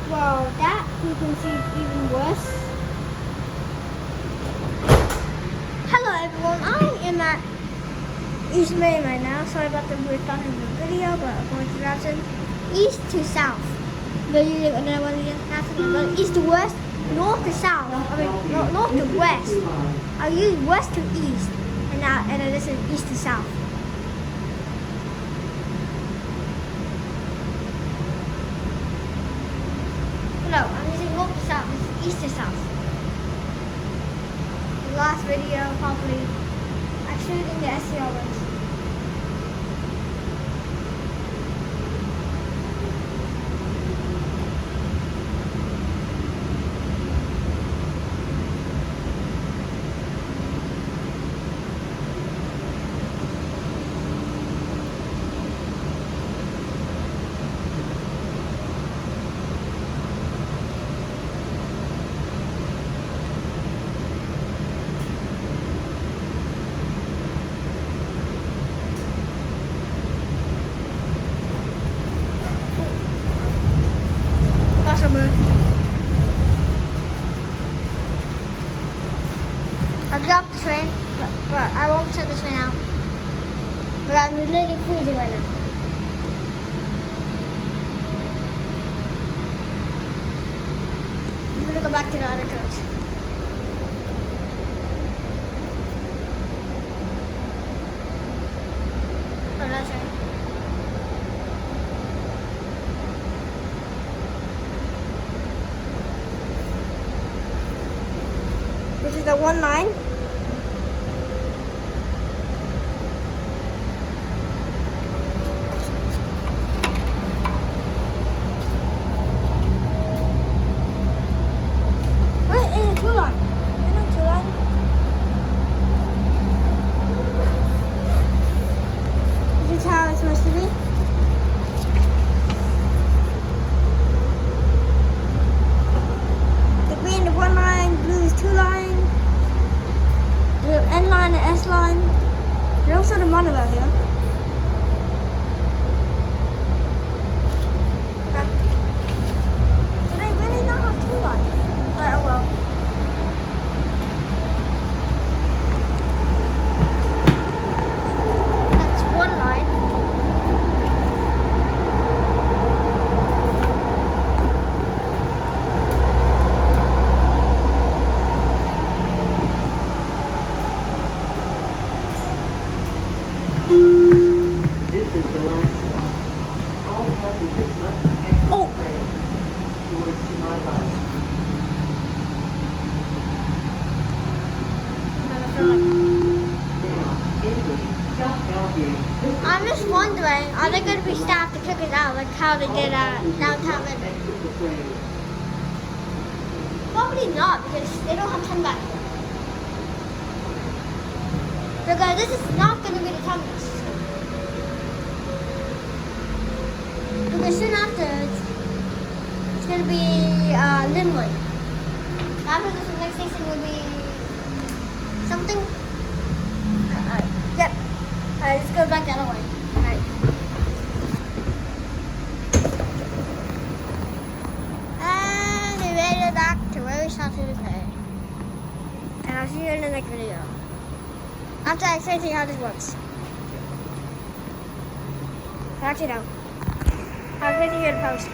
Well, that you can see even worse. Hello everyone, I am at East Main right now. Sorry about the weird talking in the video, but I'm going to Johnson. East to south. But you another one again. East to west, north to south. I mean north to west. I use west to east, and then this is east to south. No, I'm using north to south. This is east to south. The last video probably I showed in the SEO ones. I dropped the train, but I won't set the train out. But I'm literally freezing right now. I'm gonna go back to the other coach. Oh, that's right. This is the 1 line. Wait, it's a 2 line. Isn't it 2 line? This is how it's supposed to be. The green is 1 line, blue is 2 line. The N line and S line. There's also the monorail here. Okay. Do they really not have 2 lines? Oh well. That's 1 line. This is the last stop. All passengers must exit the train towards my bus. I'm just wondering, are they going to be staffed to kick us out like how they did at downtown Bellevue? Probably not, because they don't have time back here. Because this is not going to be the Terminus. Because soon after, it's going to be Linwood. After this, the next station will be something. Yep. Alright, let's go back the other way. Alright. And we made it back to where we started today. And I'll see you in the next video. After I explain to you how this works. Actually, no. I'll explain to you in post.